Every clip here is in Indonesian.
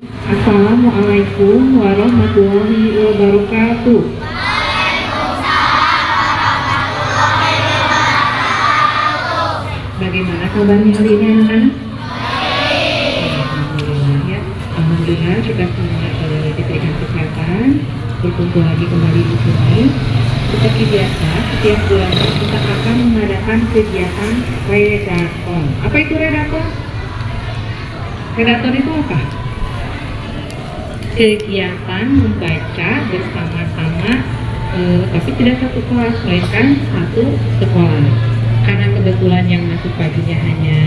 Assalamualaikum warahmatullahi wabarakatuh. Bagaimana kabarnya hari ini anak-anak? Alhamdulillah ya. Alhamdulillah kita semua diberikan kesehatan, berkumpul lagi kembali di sini. Seperti biasa, setiap bulan kita akan mengadakan kegiatan redaton. Apa itu redaton? Redaton itu apa? Kegiatan membaca bersama-sama, tapi tidak satu kelas, melainkan satu sekolah. Karena kebetulan yang masuk paginya hanya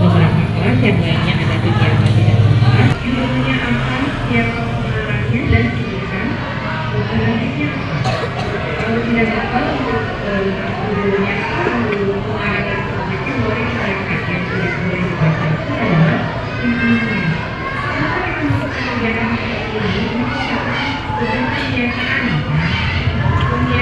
beberapa kelas, yang lainnya ada kegiatan di dalam kelas. Judulnya apa? Siapa pengarangnya dan tulisan pengarangnya apa? Kalau tidak tahu judulnya apa, pengarangnya selanjutnya boleh silakan. Yang tidak boleh dibaca itu adalah intinya. Kegiatan ini merupakan kebiasaan yang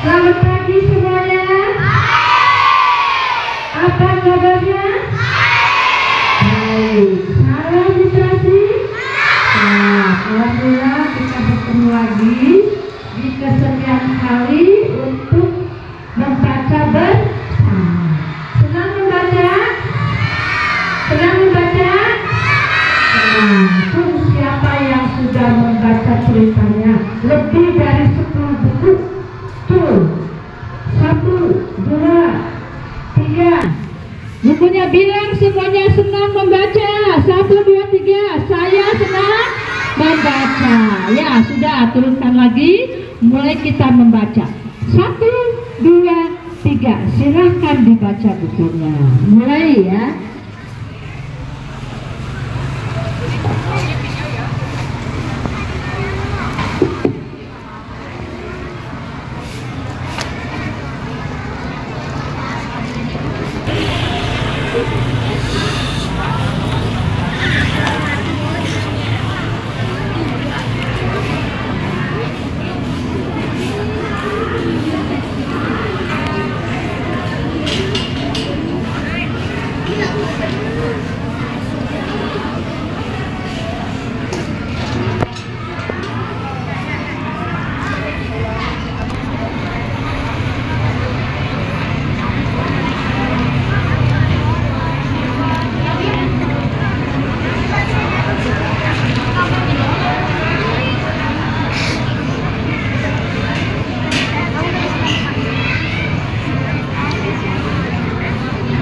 Selamat pagi semuanya. Apa kabarnya? Baik. Salam literasi. Alhamdulillah kita bertemu lagi di kesekian kali untuk membaca bersama. Senang membaca? Senang membaca? Tuh siapa yang sudah membaca ceritanya lebih dari 10 buku? Tuh, 1, 2, 3. Bukunya bilang semuanya senang membaca. 1, 2, 3. Saya senang membaca. Ya sudah, turunkan lagi. Mulai kita membaca. 1, 2, 3. Silahkan dibaca bukunya. Mulai ya.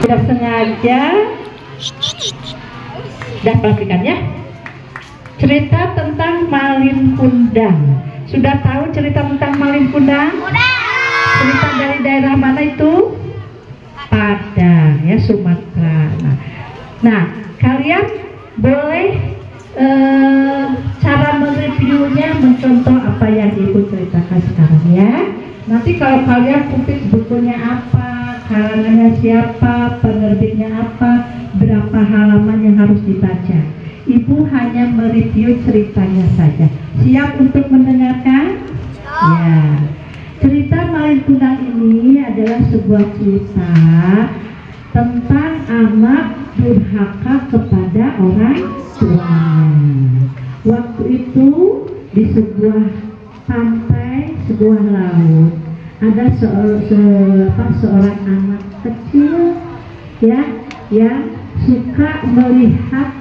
Tidak sengaja dah pastikan ya. Cerita tentang Malin Kundang. Sudah tahu cerita tentang Malin Kundang? Cerita dari daerah mana itu? Padang ya, Sumatera. Nah kalian boleh cara mereviewnya, mencontoh apa yang ibu ceritakan sekarang ya. Nanti kalau kalian kutip bukunya apa, karangannya siapa, penerbitnya apa, berapa halaman yang harus dibaca. Ibu hanya mereview ceritanya saja. Siap untuk mendengarkan? Ya. Cerita Malin Kundang ini adalah sebuah cerita tentang anak durhaka kepada orang tuanya. Waktu itu di sebuah pantai, sebuah laut, ada seorang anak kecil ya yang suka melihat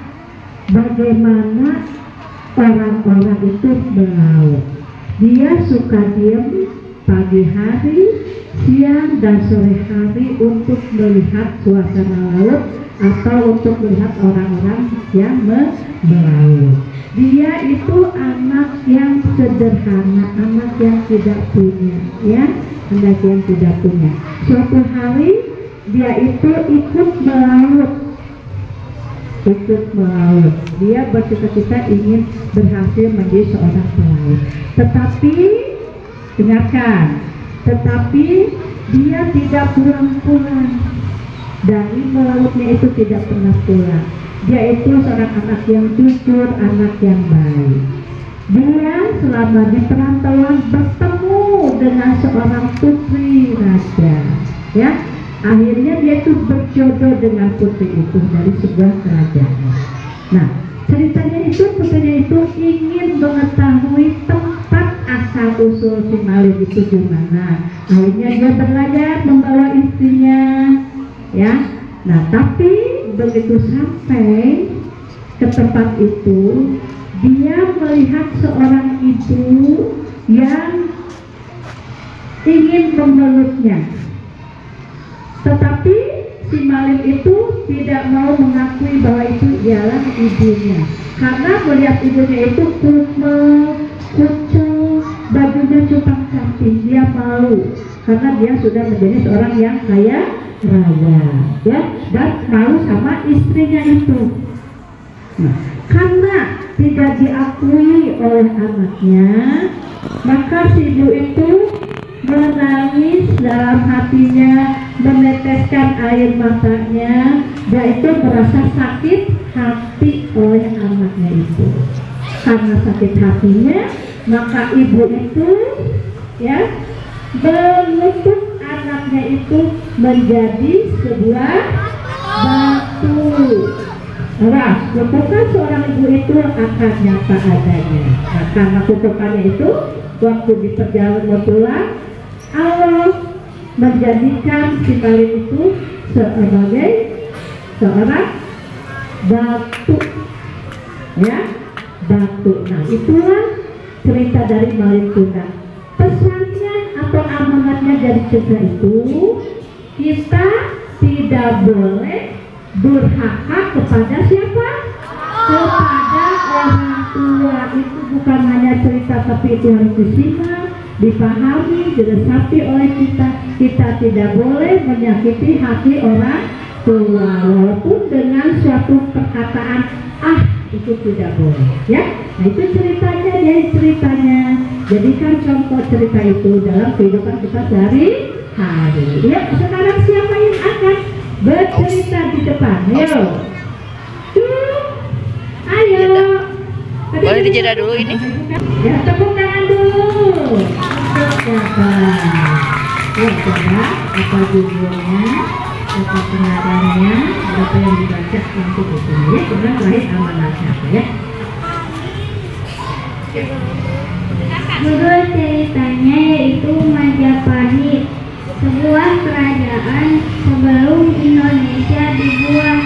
bagaimana orang-orang itu melaut. Dia suka diam pagi hari, siang dan sore hari untuk melihat suasana laut atau untuk melihat orang-orang yang melaut. Dia itu anak yang sederhana, anak yang tidak punya, ya, anak yang tidak punya. Suatu hari dia itu ikut melaut ikut melaut. Dia bercita-cita ingin berhasil menjadi seorang pelaut. Tetapi dengarkan, tetapi dia tidak pulang-pulang dari melautnya, itu tidak pernah pulang. Dia itu seorang anak yang jujur, anak yang baik. Dia selama di perantauan bertemu dengan seorang putri raja, ya. Akhirnya dia itu berjodoh dengan putri itu dari sebuah kerajaan. Nah, ceritanya itu putrinya itu ingin mengetahui tempat asal usul si Malin itu di mana. Akhirnya dia berlayar membawa istrinya, ya. Nah, tapi begitu sampai ke tempat itu, dia melihat seorang ibu yang ingin memeluknya. Tetapi si Malin itu tidak mau mengakui bahwa itu ialah ibunya, karena melihat ibunya itu kumel, kucel, bajunya cupang cantik. Dia malu karena dia sudah menjadi seorang yang kaya raya, ya, dan malu sama istrinya itu. Nah, karena tidak diakui oleh anaknya, maka si ibu itu menangis dalam hatinya, meneteskan air matanya. Dia itu merasa sakit hati oleh anaknya itu. Karena sakit hatinya, maka ibu itu, ya, mengutuk anaknya itu menjadi sebuah batu. Nah, kutukan seorang ibu itu akan nyata adanya. Nah, karena kutukannya itu, waktu di perjalanan pulang, Allah menjadikan si Malin itu sebagai seorang batu, ya, batu. Nah, itulah cerita dari Malin Kundang. Pesannya atau amanatnya dari cerita itu, kita tidak boleh durhaka kepada siapa? Kepada orang tua. Itu bukan hanya cerita, tapi itu harus disimak, dipahami, diresapi oleh kita. Kita tidak boleh menyakiti hati orang tua, walaupun dengan suatu perkataan itu tidak boleh, ya. Nah, itu ceritanya, jadi ceritanya jadikan contoh cerita itu dalam kehidupan kita sehari-hari. Ya, sekarang siapa yang akan bercerita di depan? Ayo, ayo. Boleh dijeda dulu ini? Ya, tepuk tangan dulu. Ya, coba apa judulnya, apa pengarangnya, apa yang dibaca nanti bukunya, ya, kemudian lahir amanatnya apa, ya. Judul ceritanya yaitu Majapahit, sebuah kerajaan sebelum Indonesia dibuat.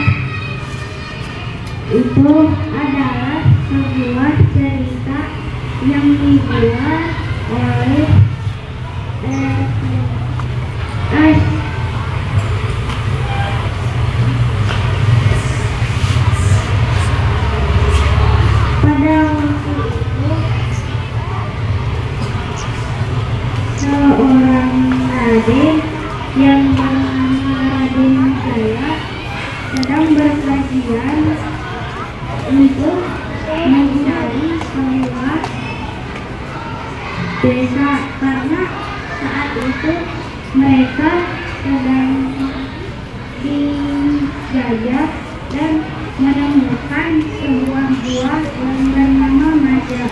Itu adalah sebuah cerita yang dibuat oleh pada waktu itu seorang raden yang bernama Raden Jaya sedang berkajian untuk mencari keluar desa, karena saat itu mereka sedang dijajah dan menemukan sebuah buah yang bernama maja.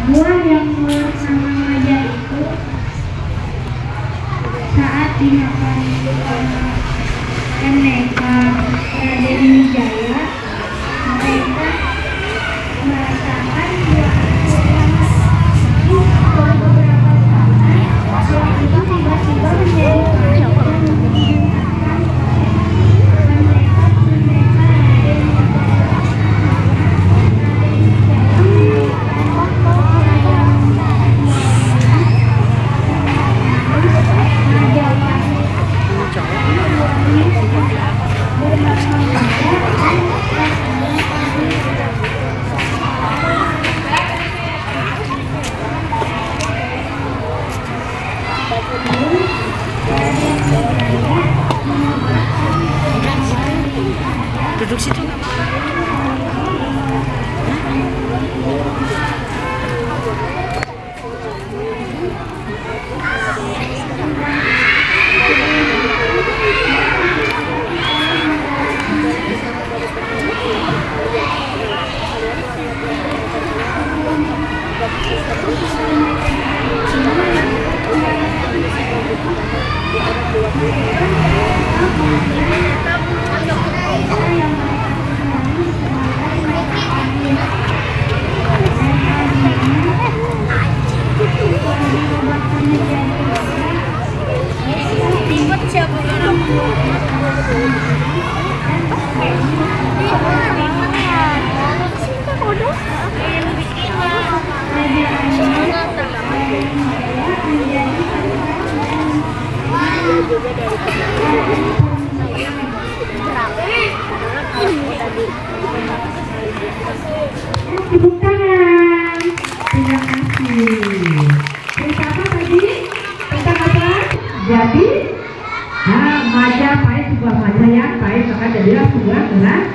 Buah yang bernama maja itu saat dimakan mereka Raden Wijaya, mereka merasakan buah itu yang beberapa saat buah itu tiba-tiba menjadi pahit dan mengenyangkan, dan mereka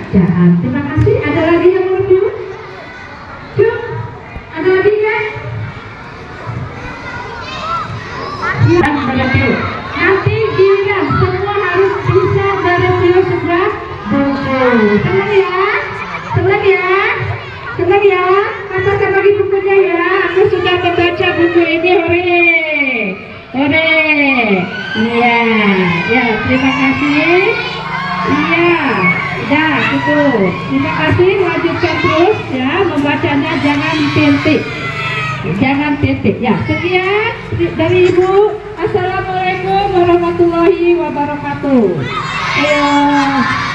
bacaan. Terima kasih. Ada lagi yang mau review? Cuk, ada lagi ya? Ya, mereview. Nanti giliran semua harus bisa mereview sebuah buku. Senang ya? Senang ya? Senang ya? Katakan lagi bukunya ya. Aku sudah membaca buku ini. Hore! Hore! Iya, ya, terima kasih. Iya, udah cukup. Terima kasih. Lanjutkan terus ya membacanya, jangan titik. Jangan titik. Ya, sekian dari Ibu. Assalamualaikum warahmatullahi wabarakatuh. Ayo.